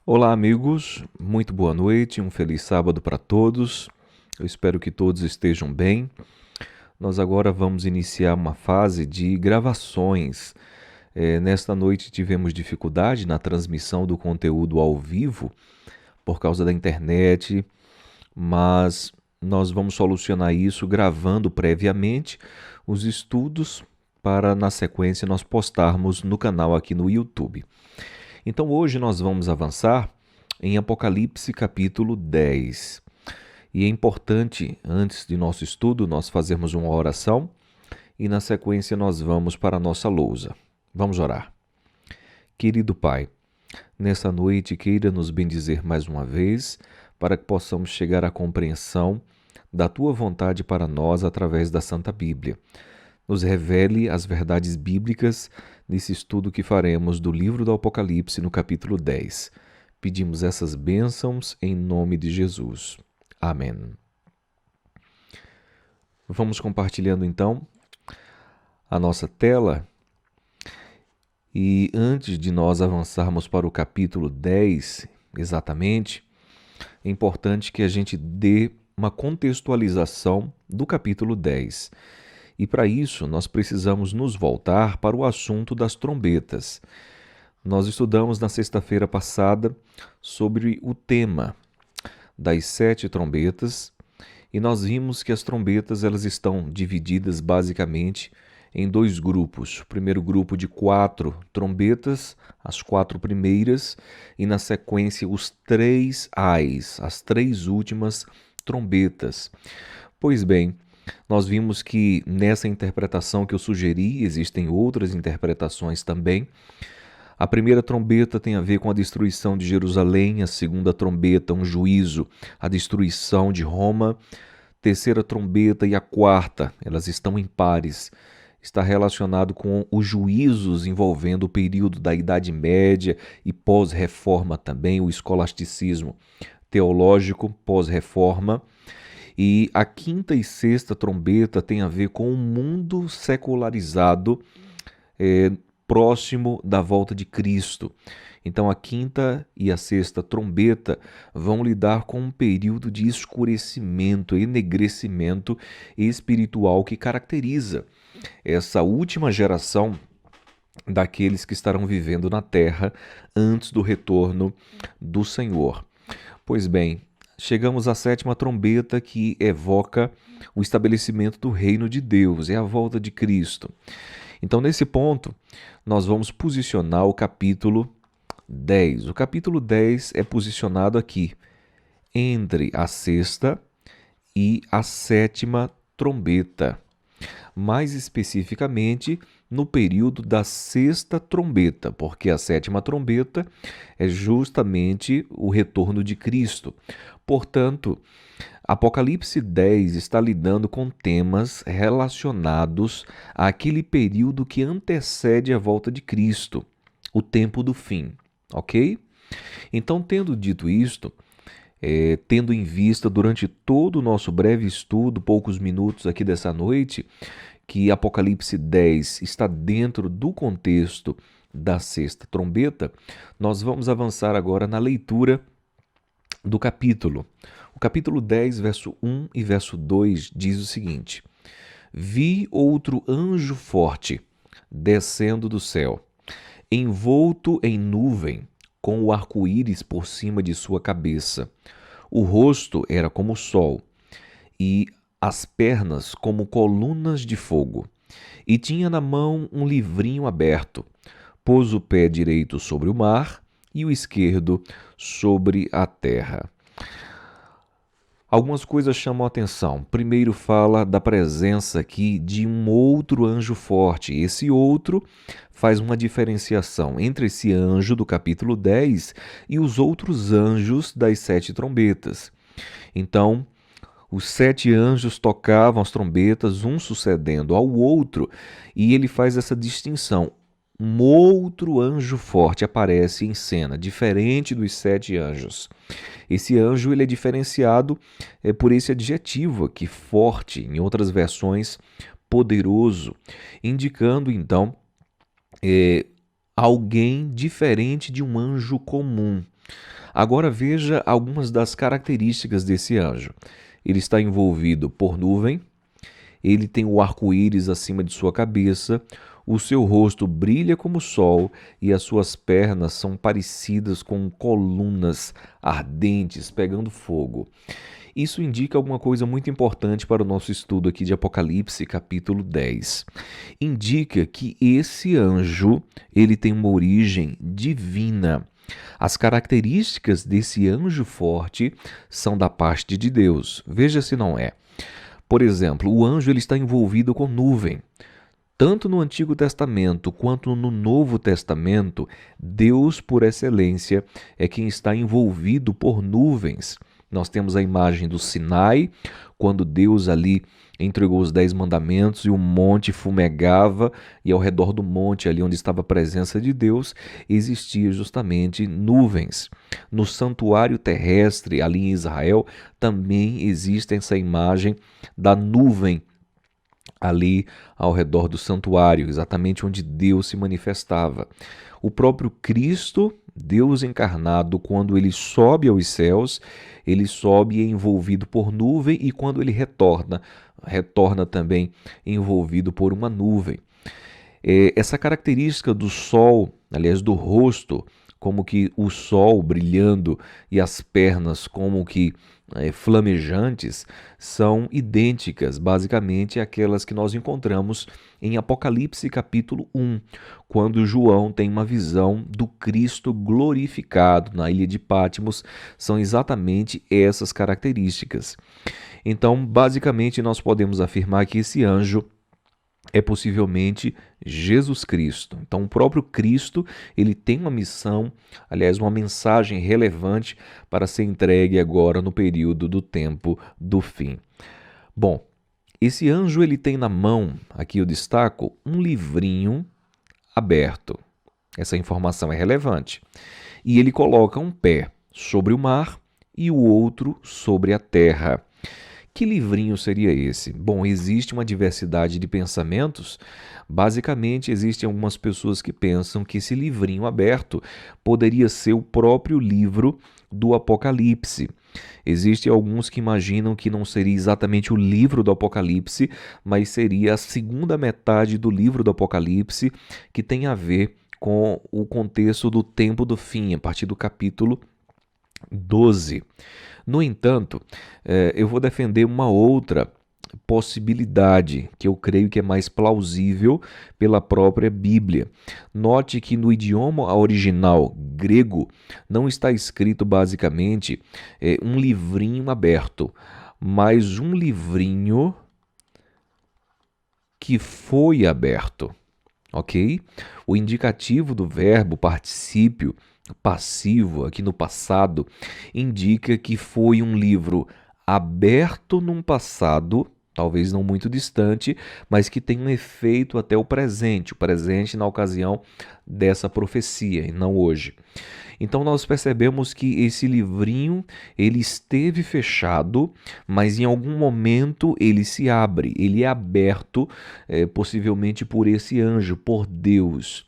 Olá, amigos, muito boa noite, um feliz sábado para todos. Eu espero que todos estejam bem. Nós agora vamos iniciar uma fase de gravações. Nesta noite tivemos dificuldade na transmissão do conteúdo ao vivo por causa da internet, mas nós vamos solucionar isso gravando previamente os estudos para, na sequência, nós postarmos no canal aqui no YouTube. Então hoje nós vamos avançar em Apocalipse capítulo 10. E é importante, antes de nosso estudo, nós fazermos uma oração e na sequência nós vamos para a nossa lousa. Vamos orar. Querido Pai, nessa noite queira nos bendizer mais uma vez para que possamos chegar à compreensão da Tua vontade para nós através da Santa Bíblia. Nos revele as verdades bíblicas nesse estudo que faremos do livro do Apocalipse no capítulo 10. Pedimos essas bênçãos em nome de Jesus. Amém. Vamos compartilhando então a nossa tela. E antes de nós avançarmos para o capítulo 10, exatamente, é importante que a gente dê uma contextualização do capítulo 10. E para isso, nós precisamos nos voltar para o assunto das trombetas. Nós estudamos na sexta-feira passada sobre o tema das 7 trombetas e nós vimos que as trombetas elas estão divididas basicamente em 2 grupos. O primeiro grupo de 4 trombetas, as 4 primeiras, e na sequência os 3 ais, as 3 últimas trombetas. Pois bem, nós vimos que nessa interpretação que eu sugeri, existem outras interpretações também. A primeira trombeta tem a ver com a destruição de Jerusalém, a segunda trombeta, um juízo, a destruição de Roma. Terceira trombeta e a quarta, elas estão em pares. Está relacionado com os juízos envolvendo o período da Idade Média e pós-reforma também, o escolasticismo teológico pós-reforma. E a quinta e sexta trombeta tem a ver com o mundo secularizado próximo da volta de Cristo. Então a quinta e a sexta trombeta vão lidar com um período de escurecimento, enegrecimento espiritual que caracteriza essa última geração daqueles que estarão vivendo na terra antes do retorno do Senhor. Pois bem, chegamos à sétima trombeta que evoca o estabelecimento do reino de Deus, é a volta de Cristo. Então, nesse ponto, nós vamos posicionar o capítulo 10. O capítulo 10 é posicionado aqui, entre a sexta e a sétima trombeta. Mais especificamente, no período da sexta trombeta, porque a sétima trombeta é justamente o retorno de Cristo. Portanto, Apocalipse 10 está lidando com temas relacionados àquele período que antecede a volta de Cristo, o tempo do fim, ok? Então, tendo dito isto, tendo em vista durante todo o nosso breve estudo, poucos minutos aqui dessa noite, que Apocalipse 10 está dentro do contexto da sexta trombeta, nós vamos avançar agora na leitura do capítulo. O capítulo 10, verso 1 e verso 2 diz o seguinte: Vi outro anjo forte descendo do céu, envolto em nuvem, com o arco-íris por cima de sua cabeça. O rosto era como o sol, e as pernas como colunas de fogo. E tinha na mão um livrinho aberto. Pôs o pé direito sobre o mar e o esquerdo sobre a terra. Algumas coisas chamam a atenção. Primeiro fala da presença aqui de um outro anjo forte. Esse outro faz uma diferenciação entre esse anjo do capítulo 10 e os outros anjos das 7 trombetas. Então, os 7 anjos tocavam as trombetas, um sucedendo ao outro, e ele faz essa distinção. um outro anjo forte aparece em cena, diferente dos 7 anjos. Esse anjo ele é diferenciado por esse adjetivo aqui, forte, em outras versões, poderoso, indicando então alguém diferente de um anjo comum. Agora veja algumas das características desse anjo. Ele está envolvido por nuvem, ele tem o arco-íris acima de sua cabeça, o seu rosto brilha como o sol e as suas pernas são parecidas com colunas ardentes pegando fogo. Isso indica alguma coisa muito importante para o nosso estudo aqui de Apocalipse, capítulo 10. Indica que esse anjo, ele tem uma origem divina. As características desse anjo forte são da parte de Deus. Veja se não é. Por exemplo, o anjo ele está envolvido com nuvem. Tanto no Antigo Testamento quanto no Novo Testamento, Deus, por excelência, é quem está envolvido por nuvens. Nós temos a imagem do Sinai, quando Deus ali entregou os 10 mandamentos e o monte fumegava, e ao redor do monte, ali onde estava a presença de Deus, existia justamente nuvens. No santuário terrestre, ali em Israel, também existe essa imagem da nuvem ali ao redor do santuário, exatamente onde Deus se manifestava. O próprio Cristo, Deus encarnado, quando ele sobe aos céus, ele sobe envolvido por nuvem e quando ele retorna também envolvido por uma nuvem. Essa característica do sol, aliás, do rosto, como que o sol brilhando e as pernas como que flamejantes, são idênticas, basicamente, àquelas que nós encontramos em Apocalipse capítulo 1, quando João tem uma visão do Cristo glorificado na ilha de Patmos, são exatamente essas características. Então, basicamente, nós podemos afirmar que esse anjo é possivelmente Jesus Cristo. Então, o próprio Cristo, ele tem uma missão, aliás, uma mensagem relevante para ser entregue agora no período do tempo do fim. Bom, esse anjo ele tem na mão, aqui eu destaco, um livrinho aberto. Essa informação é relevante. E ele coloca um pé sobre o mar e o outro sobre a terra. Que livrinho seria esse? Bom, existe uma diversidade de pensamentos. Basicamente, existem algumas pessoas que pensam que esse livrinho aberto poderia ser o próprio livro do Apocalipse. Existem alguns que imaginam que não seria exatamente o livro do Apocalipse, mas seria a segunda metade do livro do Apocalipse, que tem a ver com o contexto do tempo do fim, a partir do capítulo 12. No entanto, eu vou defender uma outra possibilidade que eu creio que é mais plausível pela própria Bíblia. Note que no idioma original grego não está escrito basicamente um livrinho aberto, mas um livrinho que foi aberto. Ok? O indicativo do verbo particípio passivo, aqui no passado, indica que foi um livro aberto num passado, talvez não muito distante, mas que tem um efeito até o presente na ocasião dessa profecia, e não hoje. Então nós percebemos que esse livrinho, ele esteve fechado, mas em algum momento ele se abre, ele é aberto, possivelmente por esse anjo, por Deus.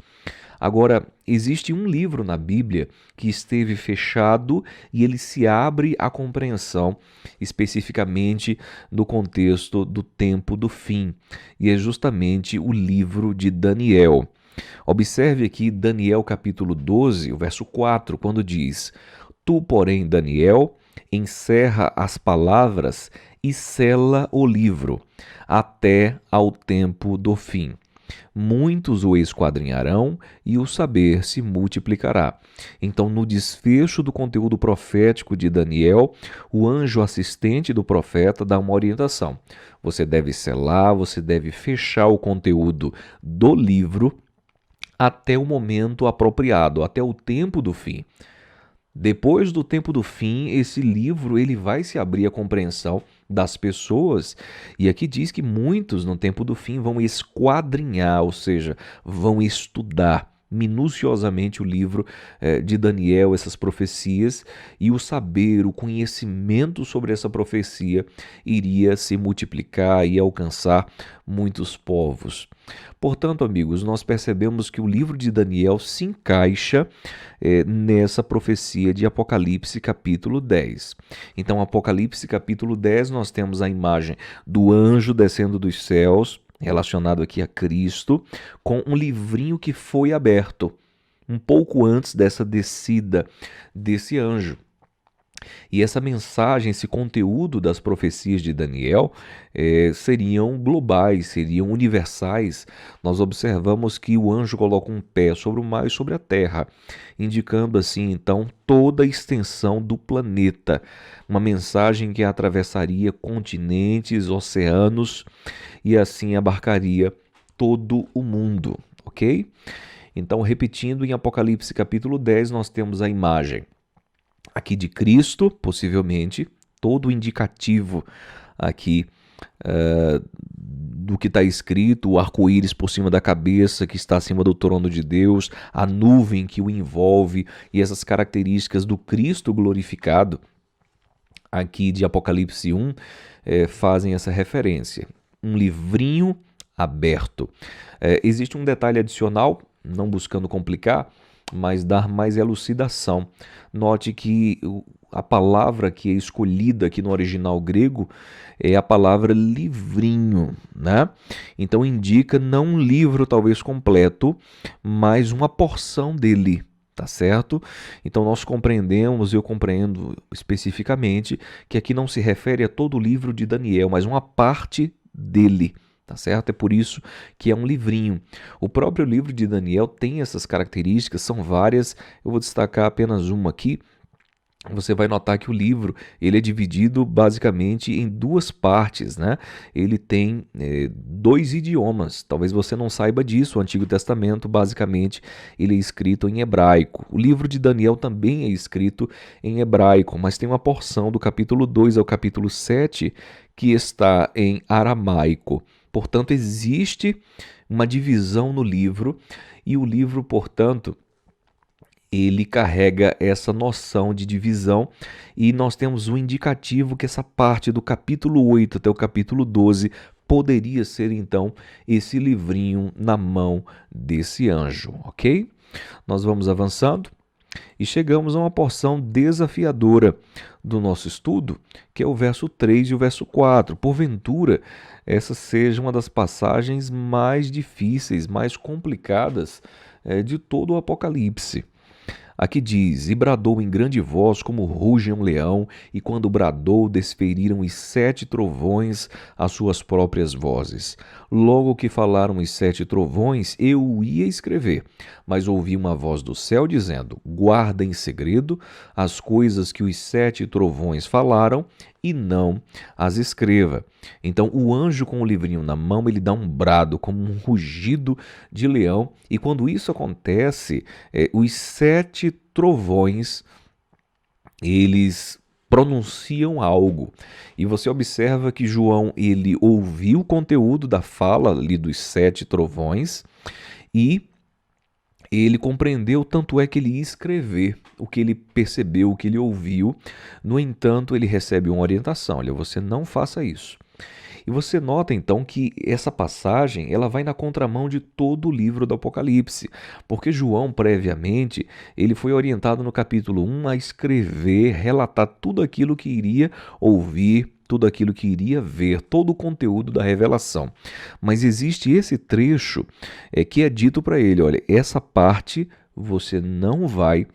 Agora, existe um livro na Bíblia que esteve fechado e ele se abre à compreensão, especificamente no contexto do tempo do fim, e é justamente o livro de Daniel. Observe aqui Daniel capítulo 12, o verso 4, quando diz: Tu, porém, Daniel, encerra as palavras e sela o livro, até ao tempo do fim. Muitos o esquadrinharão e o saber se multiplicará. Então, no desfecho do conteúdo profético de Daniel, o anjo assistente do profeta dá uma orientação. Você deve selar, você deve fechar o conteúdo do livro até o momento apropriado, até o tempo do fim. Depois do tempo do fim, esse livro ele vai se abrir à compreensão das pessoas, e aqui diz que muitos no tempo do fim vão esquadrinhar, ou seja, vão estudar. minuciosamente o livro de Daniel, essas profecias, e o saber, o conhecimento sobre essa profecia iria se multiplicar e alcançar muitos povos. Portanto, amigos, nós percebemos que o livro de Daniel se encaixa nessa profecia de Apocalipse capítulo 10. Então, Apocalipse capítulo 10, nós temos a imagem do anjo descendo dos céus, relacionado aqui a Cristo, com um livrinho que foi aberto um pouco antes dessa descida desse anjo. E essa mensagem, esse conteúdo das profecias de Daniel seriam globais, seriam universais. Nós observamos que o anjo coloca um pé sobre o mar e sobre a terra, indicando assim então toda a extensão do planeta. Uma mensagem que atravessaria continentes, oceanos e assim abarcaria todo o mundo, ok? Então, repetindo, em Apocalipse capítulo 10, nós temos a imagem aqui de Cristo, possivelmente, todo o indicativo aqui do que está escrito, o arco-íris por cima da cabeça que está acima do trono de Deus, a nuvem que o envolve e essas características do Cristo glorificado, aqui de Apocalipse 1, fazem essa referência. Um livrinho aberto. Existe um detalhe adicional, não buscando complicar, mas dar mais elucidação. Note que a palavra que é escolhida aqui no original grego é a palavra livrinho, né? Então indica não um livro talvez completo, mas uma porção dele, tá certo? Então nós compreendemos, eu compreendo especificamente, que aqui não se refere a todo o livro de Daniel, mas uma parte dele. Tá certo? É por isso que é um livrinho. O próprio livro de Daniel tem essas características, são várias, eu vou destacar apenas uma aqui. Você vai notar que o livro ele é dividido basicamente em duas partes, né? Ele tem dois idiomas. Talvez você não saiba disso. O Antigo Testamento, basicamente, ele é escrito em hebraico. O livro de Daniel também é escrito em hebraico, mas tem uma porção do capítulo 2 ao capítulo 7 que está em aramaico. Portanto, existe uma divisão no livro e o livro, portanto, ele carrega essa noção de divisão e nós temos um indicativo que essa parte do capítulo 8 até o capítulo 12 poderia ser então esse livrinho na mão desse anjo, ok? Nós vamos avançando e chegamos a uma porção desafiadora do nosso estudo, que é o verso 3 e o verso 4. Porventura, essa seja uma das passagens mais difíceis, mais complicadas de todo o Apocalipse. Aqui diz: E bradou em grande voz como ruge um leão, e quando bradou, desferiram os 7 trovões as suas próprias vozes. Logo que falaram os 7 trovões, eu o ia escrever, mas ouvi uma voz do céu dizendo: Guarda em segredo as coisas que os 7 trovões falaram, e não as escreva. Então o anjo com o livrinho na mão, ele dá um brado como um rugido de leão, e quando isso acontece, os 7 trovões, eles pronunciam algo. E você observa que João, ele ouviu o conteúdo da fala ali dos 7 trovões e ele compreendeu, tanto é que ele ia escrever o que ele percebeu, o que ele ouviu. No entanto, ele recebe uma orientação: olha, você não faça isso. E você nota então que essa passagem ela vai na contramão de todo o livro do Apocalipse, porque João previamente ele foi orientado no capítulo 1 a escrever, relatar tudo aquilo que iria ouvir, tudo aquilo que iria ver, todo o conteúdo da revelação. Mas existe esse trecho que é dito para ele: olha, essa parte você não vai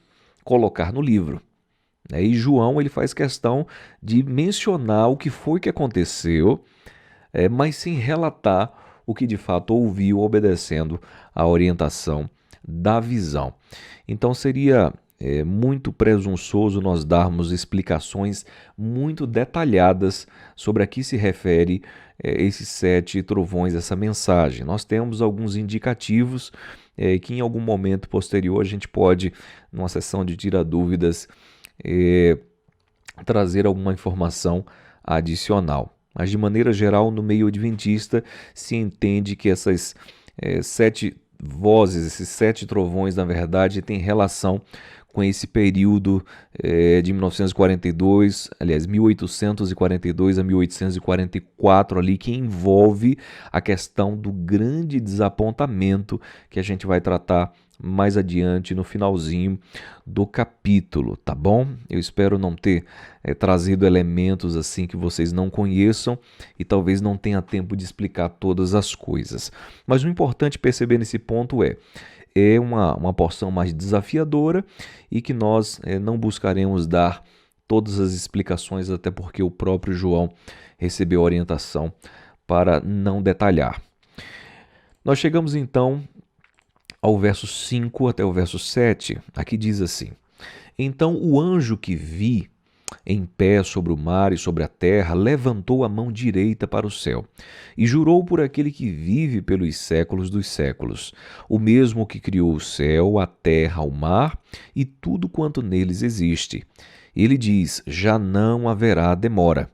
colocar no livro. E João ele faz questão de mencionar o que foi que aconteceu, mas sem relatar o que de fato ouviu, obedecendo à orientação da visão. Então seria muito presunçoso nós darmos explicações muito detalhadas sobre a que se refere esses 7 trovões, essa mensagem. Nós temos alguns indicativos que em algum momento posterior a gente pode, numa sessão de tira dúvidas, trazer alguma informação adicional. Mas de maneira geral, no meio adventista, se entende que essas 7 vozes, esses 7 trovões, na verdade, têm relação com esse período de 1942, aliás, 1842 a 1844 ali, que envolve a questão do grande desapontamento que a gente vai tratar mais adiante no finalzinho do capítulo, tá bom? Eu espero não ter trazido elementos assim que vocês não conheçam e talvez não tenha tempo de explicar todas as coisas. Mas o importante perceber nesse ponto é uma porção mais desafiadora e que nós não buscaremos dar todas as explicações, até porque o próprio João recebeu orientação para não detalhar. Nós chegamos então ao verso 5 até o verso 7. Aqui diz assim: Então o anjo que vi em pé sobre o mar e sobre a terra, levantou a mão direita para o céu e jurou por aquele que vive pelos séculos dos séculos, o mesmo que criou o céu, a terra, o mar e tudo quanto neles existe. Ele diz: já não haverá demora.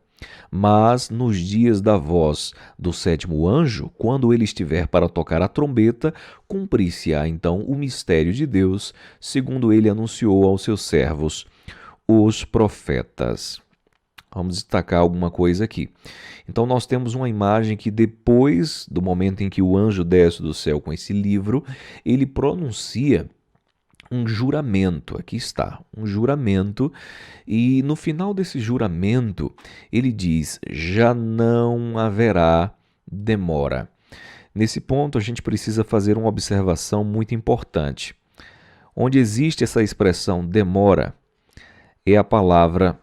Mas nos dias da voz do sétimo anjo, quando ele estiver para tocar a trombeta, cumprir-se-á então o mistério de Deus, segundo ele anunciou aos seus servos, os profetas. Vamos destacar alguma coisa aqui. Então nós temos uma imagem que depois do momento em que o anjo desce do céu com esse livro, ele pronuncia um juramento. Aqui está, um juramento. E no final desse juramento, ele diz: já não haverá demora. Nesse ponto, a gente precisa fazer uma observação muito importante. Onde existe essa expressão demora, é a palavra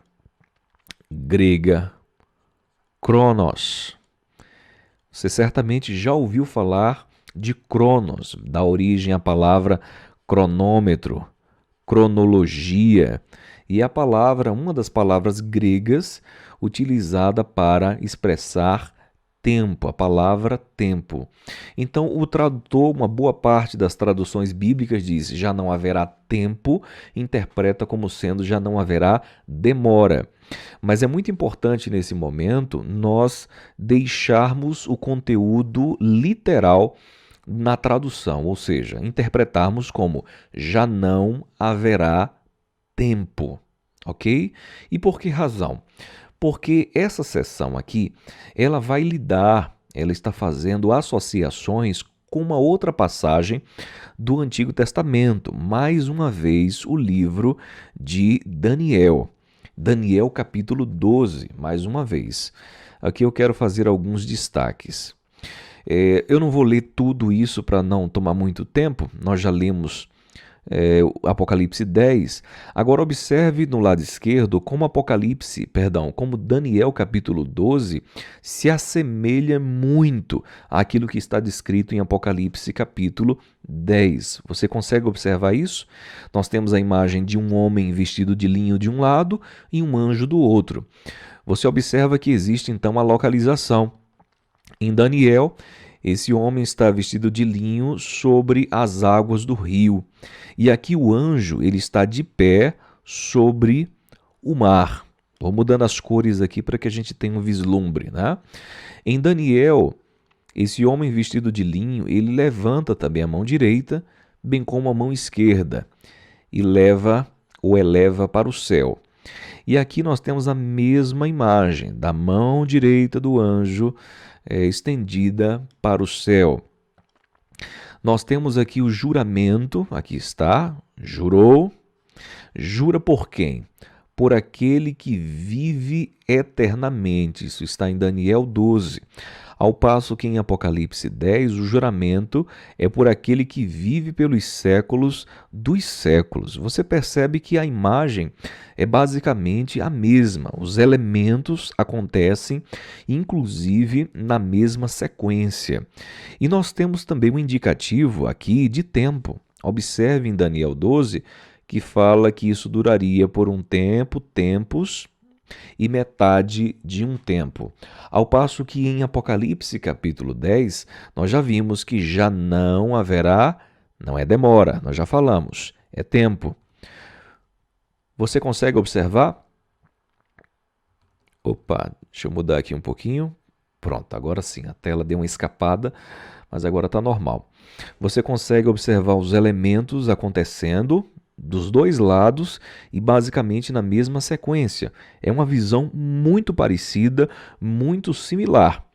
grega Cronos. Você certamente já ouviu falar de Cronos, da origem à palavra cronômetro, cronologia, e a palavra, uma das palavras gregas utilizada para expressar tempo, a palavra tempo. Então, o tradutor, uma boa parte das traduções bíblicas diz: já não haverá tempo, interpreta como sendo já não haverá demora. Mas é muito importante nesse momento nós deixarmos o conteúdo literal na tradução, ou seja, interpretarmos como já não haverá tempo, ok? E por que razão? Porque essa seção aqui, ela vai lidar, ela está fazendo associações com uma outra passagem do Antigo Testamento, mais uma vez o livro de Daniel. Daniel capítulo 12, mais uma vez. Aqui eu quero fazer alguns destaques. Eu não vou ler tudo isso para não tomar muito tempo, nós já lemos Apocalipse 10. Agora observe no lado esquerdo como Daniel capítulo 12 se assemelha muito àquilo que está descrito em Apocalipse capítulo 10. Você consegue observar isso? Nós temos a imagem de um homem vestido de linho de um lado e um anjo do outro. Você observa que existe então a localização. Em Daniel, esse homem está vestido de linho sobre as águas do rio. E aqui o anjo ele está de pé sobre o mar. Vou mudando as cores aqui para que a gente tenha um vislumbre, né? Em Daniel, esse homem vestido de linho, ele levanta também a mão direita, bem como a mão esquerda, e eleva para o céu. E aqui nós temos a mesma imagem da mão direita do anjo estendida para o céu. Nós temos aqui o juramento, aqui está, jurou. Jura por quem? Por aquele que vive eternamente. Isso está em Daniel 12. Ao passo que em Apocalipse 10, o juramento é por aquele que vive pelos séculos dos séculos. Você percebe que a imagem é basicamente a mesma. Os elementos acontecem, inclusive, na mesma sequência. E nós temos também um indicativo aqui de tempo. Observe em Daniel 12 que fala que isso duraria por um tempo, tempos e metade de um tempo. Ao passo que em Apocalipse capítulo 10, nós já vimos que já não haverá, não é demora, nós já falamos, é tempo. Você consegue observar? Opa, deixa eu mudar aqui um pouquinho Pronto, agora sim, a tela deu uma escapada, mas agora está normal. Você consegue observar os elementos acontecendo dos dois lados e basicamente na mesma sequência. É uma visão muito parecida, muito similar.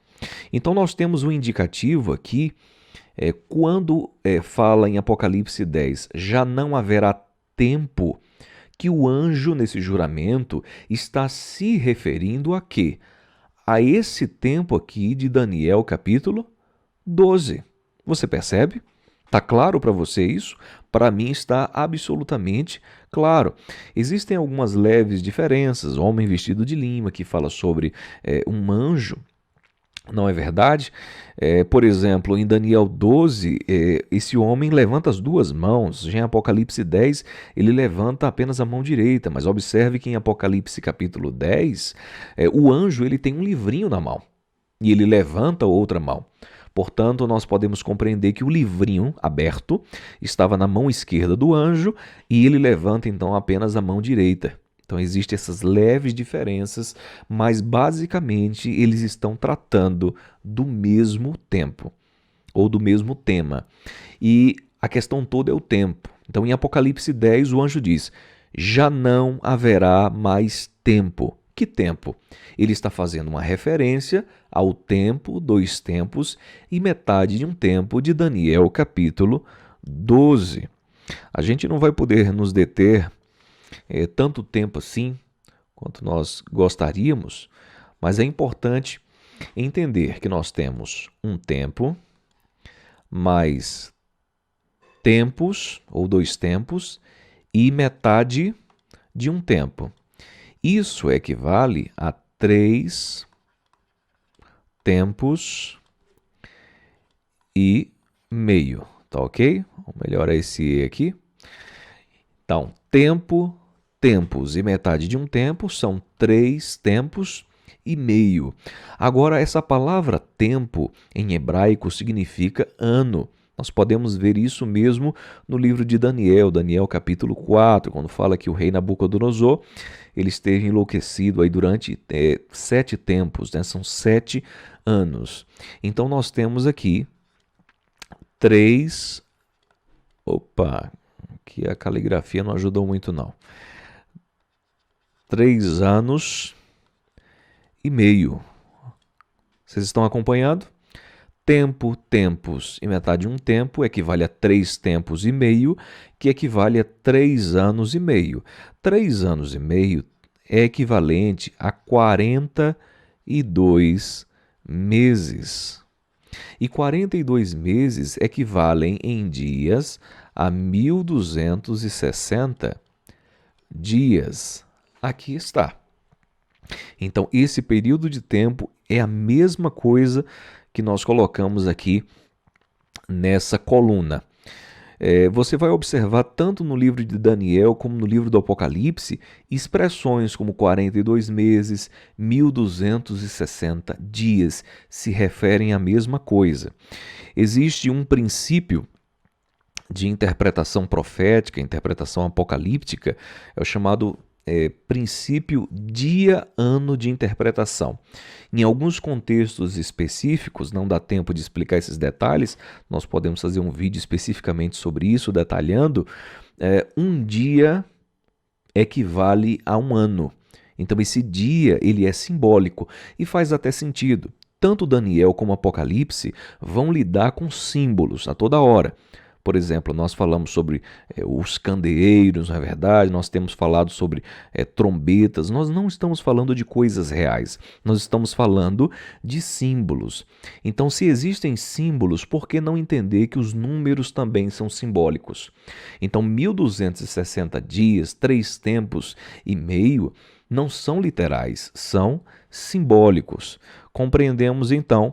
Então nós temos um indicativo aqui, quando fala em Apocalipse 10, já não haverá tempo, que o anjo nesse juramento está se referindo a quê? A esse tempo aqui de Daniel capítulo 12. Você percebe? Está claro para você isso? Para mim está absolutamente claro. Existem algumas leves diferenças. O homem vestido de lima, que fala sobre um anjo, não é verdade? Por exemplo, em Daniel 12, esse homem levanta as duas mãos. Já em Apocalipse 10, ele levanta apenas a mão direita. Mas observe que em Apocalipse capítulo 10, o anjo ele tem um livrinho na mão e ele levanta outra mão. Portanto, nós podemos compreender que o livrinho aberto estava na mão esquerda do anjo e ele levanta então apenas a mão direita. Então existem essas leves diferenças, mas basicamente eles estão tratando do mesmo tempo ou do mesmo tema. E a questão toda é o tempo. Então em Apocalipse 10 o anjo diz: já não haverá mais tempo. Que tempo? Ele está fazendo uma referência ao tempo, dois tempos e metade de um tempo de Daniel capítulo 12. A gente não vai poder nos deter tanto tempo assim quanto nós gostaríamos, mas é importante entender que nós temos um tempo, mais tempos, ou dois tempos, e metade de um tempo. Isso equivale a 3 tempos e meio, tá ok? Vou melhorar esse E aqui. Então, tempo, tempos e metade de um tempo são 3 tempos e meio. Agora, essa palavra tempo em hebraico significa ano. Nós podemos ver isso mesmo no livro de Daniel, Daniel capítulo 4, quando fala que o rei Nabucodonosor ele esteve enlouquecido aí durante 7 tempos, né? São 7 anos. Então nós temos aqui 3. Opa, aqui a caligrafia não ajudou muito não. 3 anos e meio. Vocês estão acompanhando? Tempo, tempos e metade de um tempo equivale a 3 tempos e meio, que equivale a 3 anos e meio. 3 anos e meio é equivalente a 42 meses. E 42 meses equivalem em dias a 1.260 dias. Aqui está. Então, esse período de tempo é a mesma coisa que nós colocamos aqui nessa coluna. Você vai observar tanto no livro de Daniel como no livro do Apocalipse expressões como 42 meses, 1.260 dias se referem à mesma coisa. Existe um princípio de interpretação profética, interpretação apocalíptica, é o chamado princípio dia-ano de interpretação. Em alguns contextos específicos, não dá tempo de explicar esses detalhes, nós podemos fazer um vídeo especificamente sobre isso, detalhando. Um dia equivale a um ano. Então esse dia ele é simbólico e faz até sentido. Tanto Daniel como Apocalipse vão lidar com símbolos a toda hora. Por exemplo, nós falamos sobre os candeeiros, não é verdade? Nós temos falado sobre trombetas. Nós não estamos falando de coisas reais. Nós estamos falando de símbolos. Então, se existem símbolos, por que não entender que os números também são simbólicos? Então, 1.260 dias, 3 tempos e meio, não são literais, são simbólicos. Compreendemos, então,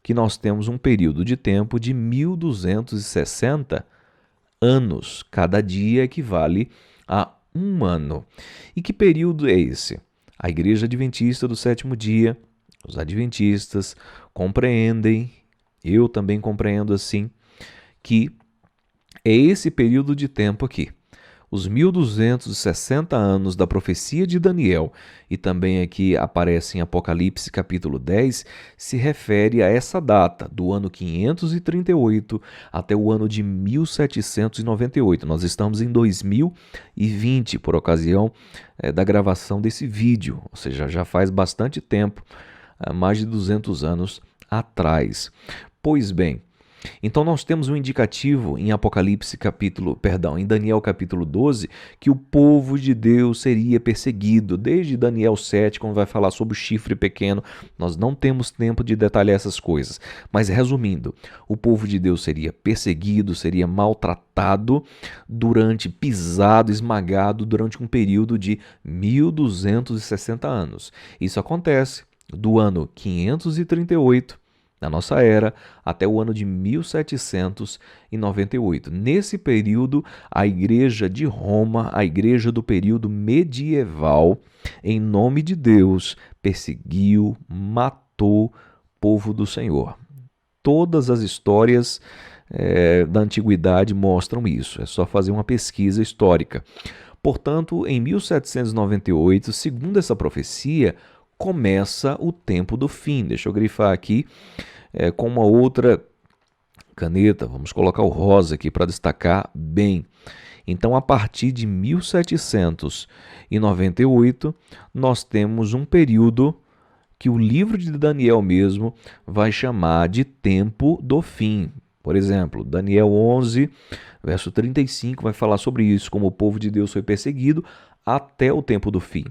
que nós temos um período de tempo de 1.260 anos. Cada dia equivale a um ano. E que período é esse? A Igreja Adventista do Sétimo Dia, os adventistas compreendem, eu também compreendo assim, que é esse período de tempo aqui. Os 1260 anos da profecia de Daniel, e também aqui aparece em Apocalipse capítulo 10, se refere a essa data, do ano 538 até o ano de 1798. Nós estamos em 2020, por ocasião da gravação desse vídeo, ou seja, já faz bastante tempo, mais de 200 anos atrás. Pois bem, então nós temos um indicativo em em Daniel capítulo 12, que o povo de Deus seria perseguido. Desde Daniel 7, quando vai falar sobre o chifre pequeno, nós não temos tempo de detalhar essas coisas. Mas resumindo, o povo de Deus seria perseguido, seria maltratado, pisado, esmagado durante um período de 1260 anos. Isso acontece do ano 538 na nossa era, até o ano de 1798. Nesse período, a Igreja de Roma, a igreja do período medieval, em nome de Deus, perseguiu, matou o povo do Senhor. Todas as histórias da antiguidade mostram isso, é só fazer uma pesquisa histórica. Portanto, em 1798, segundo essa profecia, começa o tempo do fim. Deixa eu grifar aqui com uma outra caneta, vamos colocar o rosa aqui para destacar bem. Então, a partir de 1798, nós temos um período que o livro de Daniel mesmo vai chamar de tempo do fim. Por exemplo, Daniel 11, verso 35, vai falar sobre isso, como o povo de Deus foi perseguido até o tempo do fim.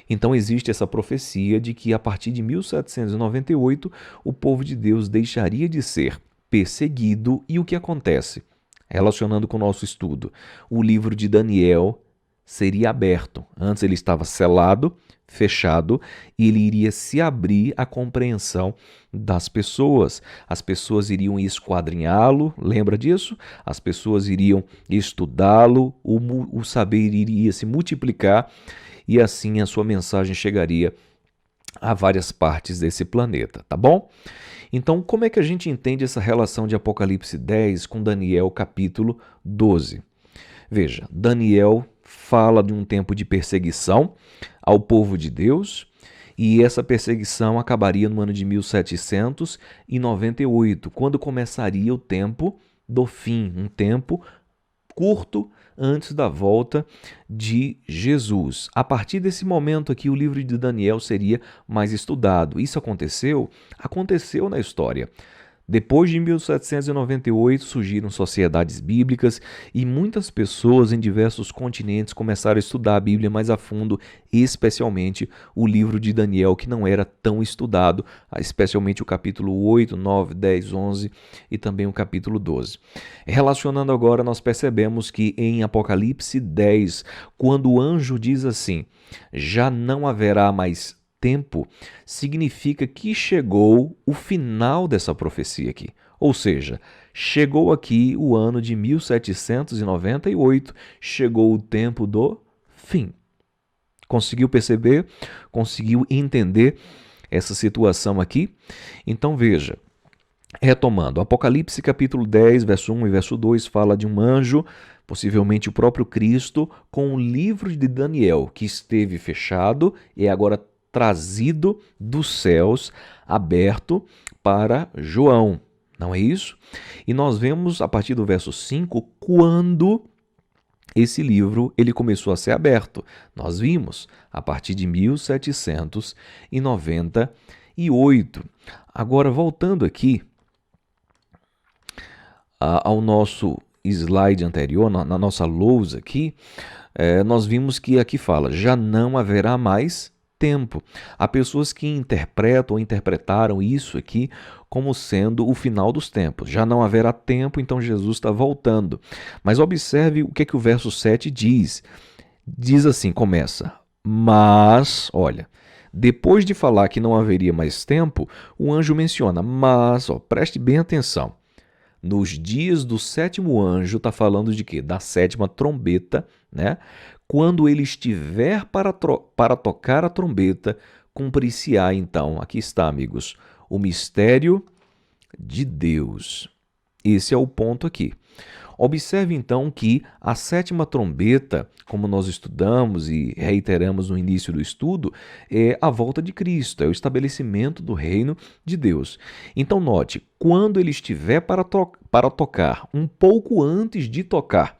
Então existe essa profecia de que a partir de 1798 o povo de Deus deixaria de ser perseguido. E o que acontece? Relacionando com o nosso estudo, o livro de Daniel seria aberto. Antes ele estava selado, fechado, e ele iria se abrir à compreensão das pessoas. As pessoas iriam esquadrinhá-lo, lembra disso? As pessoas iriam estudá-lo, o saber iria se multiplicar e assim a sua mensagem chegaria a várias partes desse planeta, tá bom? Então, como é que a gente entende essa relação de Apocalipse 10 com Daniel capítulo 12? Veja, Daniel fala de um tempo de perseguição ao povo de Deus, e essa perseguição acabaria no ano de 1798, quando começaria o tempo do fim, um tempo curto antes da volta de Jesus. A partir desse momento aqui, o livro de Daniel seria mais estudado. Isso aconteceu? Aconteceu na história. Depois de 1798, surgiram sociedades bíblicas e muitas pessoas em diversos continentes começaram a estudar a Bíblia mais a fundo, especialmente o livro de Daniel, que não era tão estudado, especialmente o capítulo 8, 9, 10, 11 e também o capítulo 12. Relacionando agora, nós percebemos que em Apocalipse 10, quando o anjo diz assim: já não haverá mais tempo, significa que chegou o final dessa profecia aqui. Ou seja, chegou aqui o ano de 1798, chegou o tempo do fim. Conseguiu perceber? Conseguiu entender essa situação aqui? Então veja, retomando, Apocalipse capítulo 10, verso 1 e verso 2 fala de um anjo, possivelmente o próprio Cristo, com o livro de Daniel, que esteve fechado e agora trazido dos céus, aberto para João. Não é isso? E nós vemos a partir do verso 5 quando esse livro ele começou a ser aberto. Nós vimos a partir de 1798. Agora, voltando aqui ao nosso slide anterior, na nossa lousa aqui, nós vimos que aqui fala, já não haverá mais tempo. Há pessoas que interpretam ou interpretaram isso aqui como sendo o final dos tempos. Já não haverá tempo, então Jesus está voltando. Mas observe o que o verso 7 diz. Diz assim, começa, mas, olha, depois de falar que não haveria mais tempo, o anjo menciona, mas, preste bem atenção, nos dias do sétimo anjo, está falando de quê? Da sétima trombeta, né? Quando ele estiver para tocar a trombeta, cumprir-se-á então, aqui está, amigos, o mistério de Deus. Esse é o ponto aqui. Observe então que a sétima trombeta, como nós estudamos e reiteramos no início do estudo, é a volta de Cristo, é o estabelecimento do reino de Deus. Então note, quando ele estiver para tocar, um pouco antes de tocar,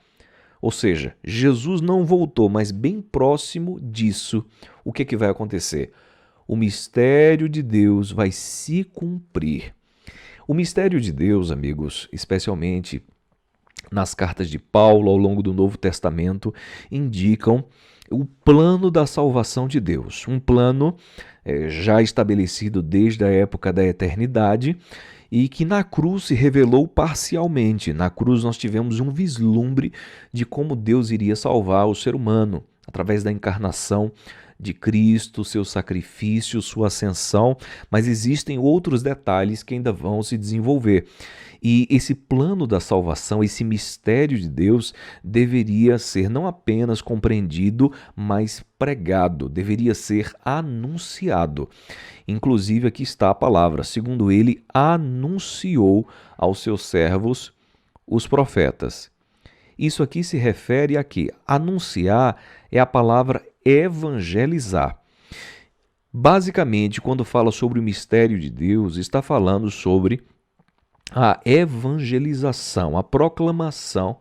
ou seja, Jesus não voltou, mas bem próximo disso, o que é que vai acontecer? O mistério de Deus vai se cumprir. O mistério de Deus, amigos, especialmente nas cartas de Paulo ao longo do Novo Testamento, indicam o plano da salvação de Deus. Um plano já estabelecido desde a época da eternidade e que na cruz se revelou parcialmente. Na cruz nós tivemos um vislumbre de como Deus iria salvar o ser humano através da encarnação de Cristo, seu sacrifício, sua ascensão, mas existem outros detalhes que ainda vão se desenvolver. E esse plano da salvação, esse mistério de Deus, deveria ser não apenas compreendido, mas pregado, deveria ser anunciado. Inclusive, aqui está a palavra, segundo ele, anunciou aos seus servos, os profetas. Isso aqui se refere a quê? Anunciar é a palavra evangelizar. Basicamente, quando fala sobre o mistério de Deus, está falando sobre a evangelização, a proclamação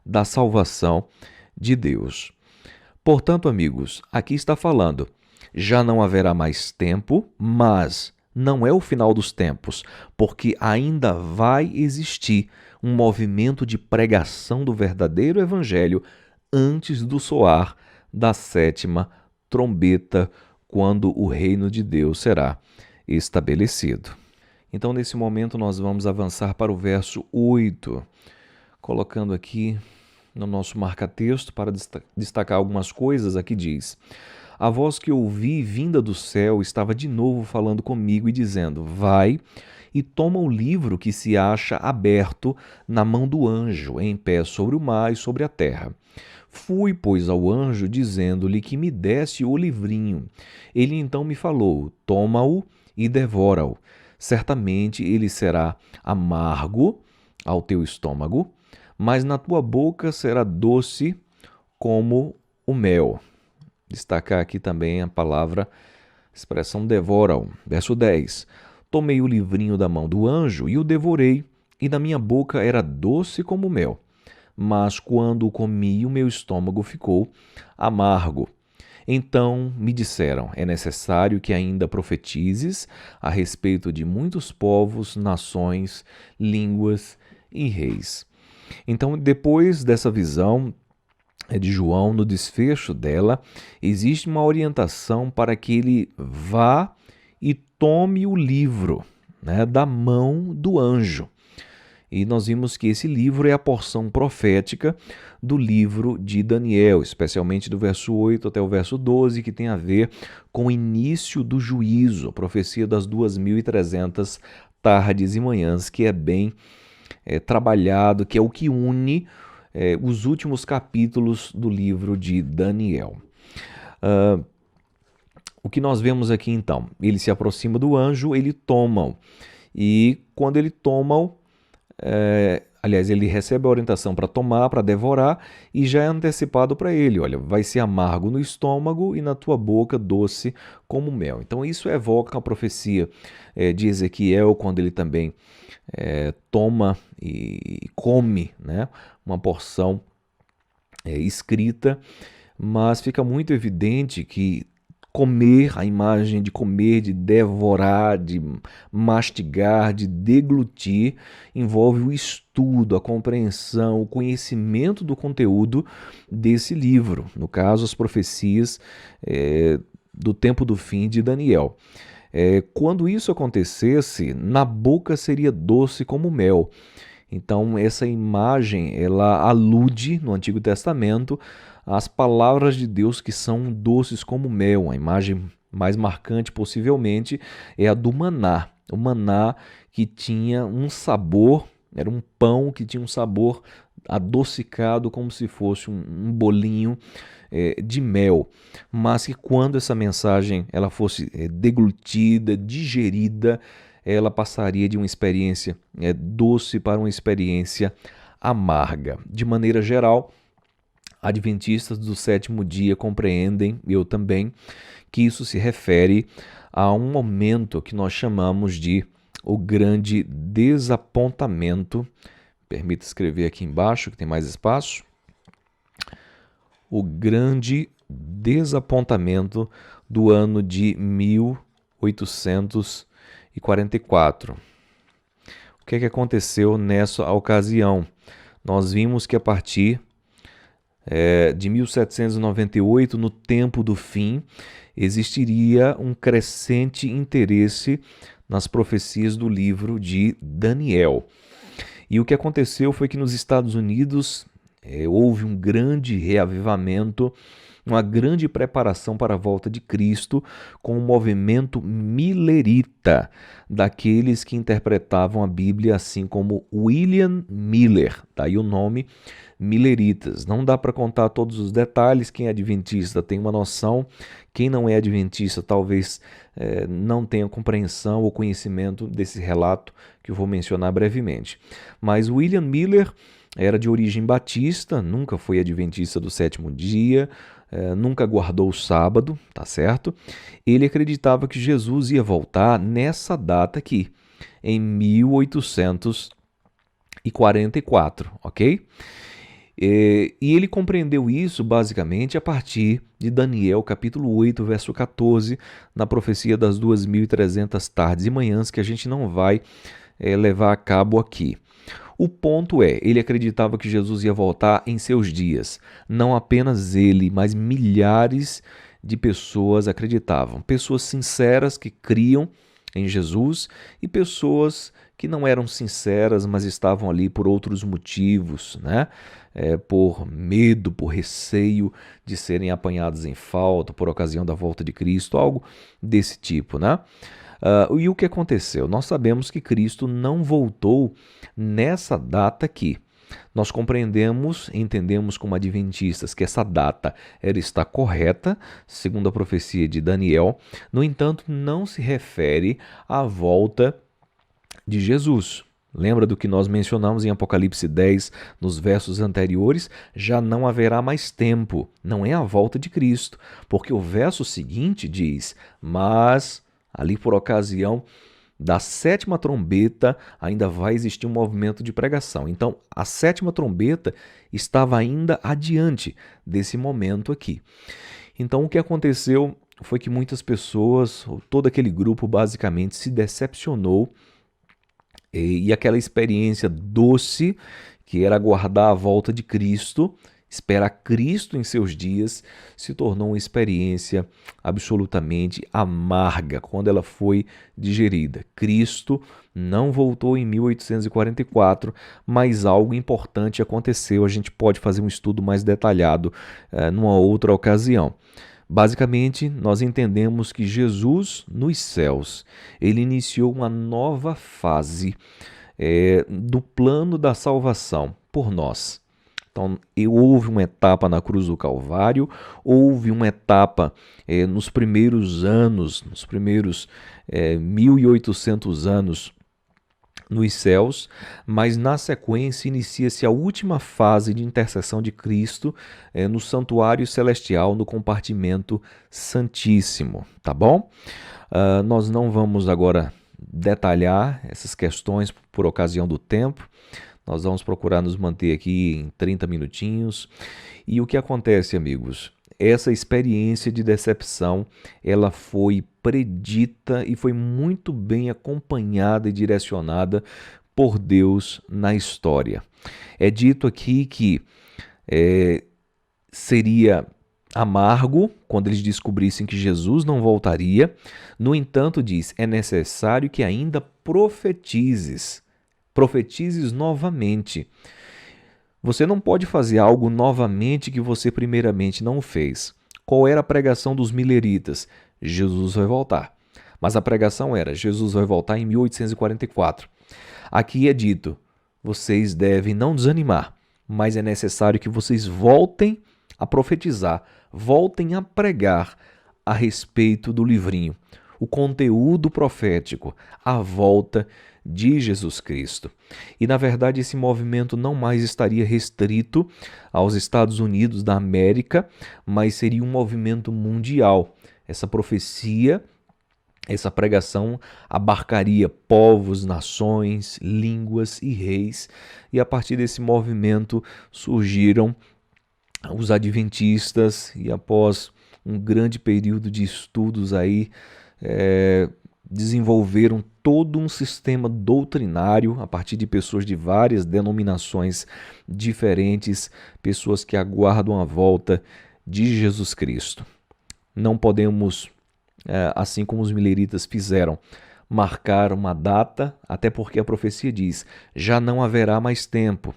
da salvação de Deus. Portanto, amigos, aqui está falando, já não haverá mais tempo, mas não é o final dos tempos, porque ainda vai existir um movimento de pregação do verdadeiro evangelho antes do soar da sétima trombeta, quando o reino de Deus será estabelecido. Então, nesse momento, nós vamos avançar para o verso 8, colocando aqui no nosso marca-texto para destacar algumas coisas. Aqui diz: a voz que ouvi vinda do céu estava de novo falando comigo e dizendo: vai e toma o livro que se acha aberto na mão do anjo, em pé sobre o mar e sobre a terra. Fui, pois, ao anjo, dizendo-lhe que me desse o livrinho. Ele então me falou: toma-o e devora-o. Certamente ele será amargo ao teu estômago, mas na tua boca será doce como o mel. Destacar aqui também a palavra, expressão devora-o. Verso 10. Tomei o livrinho da mão do anjo e o devorei, e na minha boca era doce como mel. Mas quando o comi, o meu estômago ficou amargo. Então me disseram: é necessário que ainda profetizes a respeito de muitos povos, nações, línguas e reis. Então, depois dessa visão de João, no desfecho dela, existe uma orientação para que ele vá e tome o livro, né, da mão do anjo. E nós vimos que esse livro é a porção profética do livro de Daniel, especialmente do verso 8 até o verso 12, que tem a ver com o início do juízo, a profecia das 2.300 tardes e manhãs, que é bem trabalhado, que é o que une os últimos capítulos do livro de Daniel. O que nós vemos aqui então? Ele se aproxima do anjo, ele toma-o. E quando ele toma-o, aliás, ele recebe a orientação para tomar, para devorar, e já é antecipado para ele: olha, vai ser amargo no estômago e na tua boca doce como mel. Então isso evoca a profecia de Ezequiel, quando ele também toma e come, né, uma porção escrita, mas fica muito evidente que comer, a imagem de comer, de devorar, de mastigar, de deglutir, envolve o estudo, a compreensão, o conhecimento do conteúdo desse livro, no caso, as profecias do tempo do fim de Daniel. Quando isso acontecesse, na boca seria doce como mel. Então, essa imagem, ela alude no Antigo Testamento às palavras de Deus que são doces como mel. A imagem mais marcante, possivelmente, é a do maná. O maná que tinha um sabor, era um pão que tinha um sabor adocicado, como se fosse um bolinho de mel. Mas que quando essa mensagem ela fosse deglutida, digerida, ela passaria de uma experiência doce para uma experiência amarga. De maneira geral, adventistas do sétimo dia compreendem, eu também, que isso se refere a um momento que nós chamamos de o grande desapontamento. Permita escrever aqui embaixo, que tem mais espaço. O grande desapontamento do ano de 1844. O que aconteceu nessa ocasião? Nós vimos que a partir de 1798, no tempo do fim, existiria um crescente interesse nas profecias do livro de Daniel. E o que aconteceu foi que nos Estados Unidos houve um grande reavivamento, uma grande preparação para a volta de Cristo com o movimento milerita, daqueles que interpretavam a Bíblia assim como William Miller, daí o nome mileritas. Não dá para contar todos os detalhes, quem é adventista tem uma noção, quem não é adventista talvez não tenha compreensão ou conhecimento desse relato que eu vou mencionar brevemente. Mas William Miller era de origem batista, nunca foi adventista do sétimo dia, nunca guardou o sábado, tá certo? Ele acreditava que Jesus ia voltar nessa data aqui, em 1844, ok? E ele compreendeu isso basicamente a partir de Daniel capítulo 8, verso 14, na profecia das 2.300 tardes e manhãs, que a gente não vai levar a cabo aqui. O ponto é, ele acreditava que Jesus ia voltar em seus dias. Não apenas ele, mas milhares de pessoas acreditavam. Pessoas sinceras que criam em Jesus e pessoas que não eram sinceras, mas estavam ali por outros motivos, né? Por medo, por receio de serem apanhados em falta por ocasião da volta de Cristo, algo desse tipo, né? E o que aconteceu? Nós sabemos que Cristo não voltou nessa data aqui. Nós compreendemos, entendemos como adventistas que essa data está correta, segundo a profecia de Daniel. No entanto, não se refere à volta de Jesus. Lembra do que nós mencionamos em Apocalipse 10, nos versos anteriores? Já não haverá mais tempo, não é a volta de Cristo, porque o verso seguinte diz, mas ali por ocasião da sétima trombeta ainda vai existir um movimento de pregação. Então, a sétima trombeta estava ainda adiante desse momento aqui. Então, o que aconteceu foi que muitas pessoas, todo aquele grupo basicamente se decepcionou e aquela experiência doce que era aguardar a volta de Cristo, esperar Cristo em seus dias, se tornou uma experiência absolutamente amarga quando ela foi digerida. Cristo não voltou em 1844, mas algo importante aconteceu. A gente pode fazer um estudo mais detalhado numa outra ocasião. Basicamente, nós entendemos que Jesus nos céus, ele iniciou uma nova fase do plano da salvação por nós. Então, houve uma etapa na cruz do Calvário, houve uma etapa nos primeiros anos, nos primeiros 1800 anos nos céus, mas na sequência inicia-se a última fase de intercessão de Cristo no santuário celestial, no compartimento santíssimo, tá bom? Nós não vamos agora detalhar essas questões por ocasião do tempo. Nós vamos procurar nos manter aqui em 30 minutinhos. E o que acontece, amigos? Essa experiência de decepção, ela foi predita e foi muito bem acompanhada e direcionada por Deus na história. É dito aqui que seria amargo quando eles descobrissem que Jesus não voltaria. No entanto, diz, é necessário que ainda profetizes novamente. Você não pode fazer algo novamente que você primeiramente não fez. Qual era a pregação dos mileritas? Jesus vai voltar. Mas a pregação era, Jesus vai voltar em 1844. Aqui é dito, vocês devem não desanimar, mas é necessário que vocês voltem a profetizar, voltem a pregar a respeito do livrinho. o conteúdo profético, a volta de Jesus Cristo. E, na verdade, esse movimento não mais estaria restrito aos Estados Unidos da América, mas seria um movimento mundial. Essa profecia, essa pregação abarcaria povos, nações, línguas e reis, e a partir desse movimento surgiram os adventistas, e após um grande período de estudos aí, desenvolveram todo um sistema doutrinário a partir de pessoas de várias denominações diferentes, pessoas que aguardam a volta de Jesus Cristo. Não podemos, assim como os mileritas fizeram, marcar uma data, até porque a profecia diz: já não haverá mais tempo.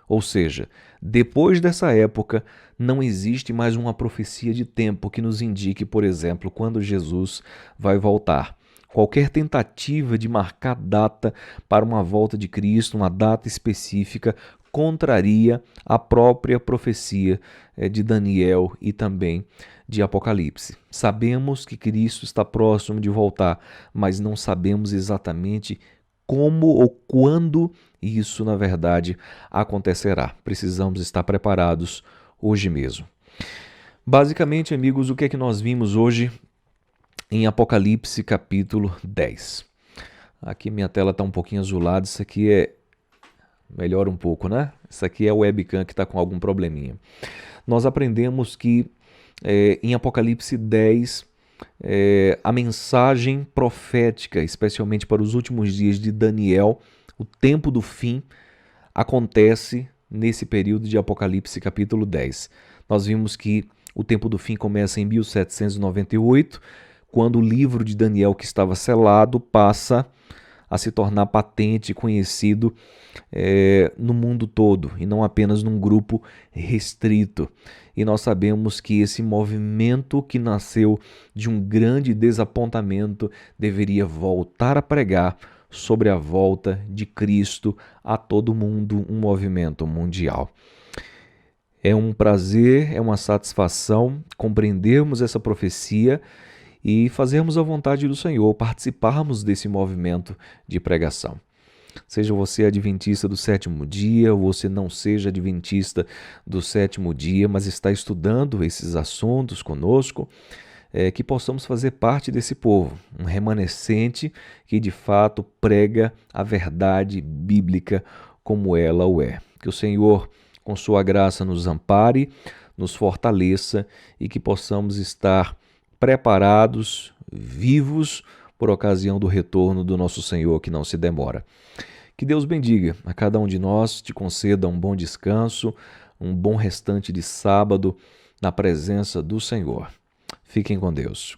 Ou seja, depois dessa época, não existe mais uma profecia de tempo que nos indique, por exemplo, quando Jesus vai voltar. Qualquer tentativa de marcar data para uma volta de Cristo, uma data específica, contraria a própria profecia de Daniel e também de Apocalipse. Sabemos que Cristo está próximo de voltar, mas não sabemos exatamente como ou quando isso, na verdade, acontecerá. Precisamos estar preparados hoje mesmo. Basicamente, amigos, o que é que nós vimos hoje em Apocalipse capítulo 10? Aqui minha tela está um pouquinho azulada, isso aqui melhora um pouco, né? Isso aqui é o webcam que está com algum probleminha. Nós aprendemos que em Apocalipse 10, a mensagem profética, especialmente para os últimos dias de Daniel, o tempo do fim, acontece nesse período de Apocalipse capítulo 10. Nós vimos que o tempo do fim começa em 1798, quando o livro de Daniel que estava selado passa a se tornar patente e conhecido no mundo todo, e não apenas num grupo restrito. E nós sabemos que esse movimento que nasceu de um grande desapontamento deveria voltar a pregar sobre a volta de Cristo a todo mundo, um movimento mundial. É um prazer, é uma satisfação compreendermos essa profecia e fazermos a vontade do Senhor, participarmos desse movimento de pregação. Seja você adventista do sétimo dia, ou você não seja adventista do sétimo dia, mas está estudando esses assuntos conosco, que possamos fazer parte desse povo, um remanescente que de fato prega a verdade bíblica como ela o é. Que o Senhor, com sua graça, nos ampare, nos fortaleça e que possamos estar preparados, vivos, por ocasião do retorno do nosso Senhor que não se demora. Que Deus bendiga a cada um de nós, te conceda um bom descanso, um bom restante de sábado na presença do Senhor. Fiquem com Deus.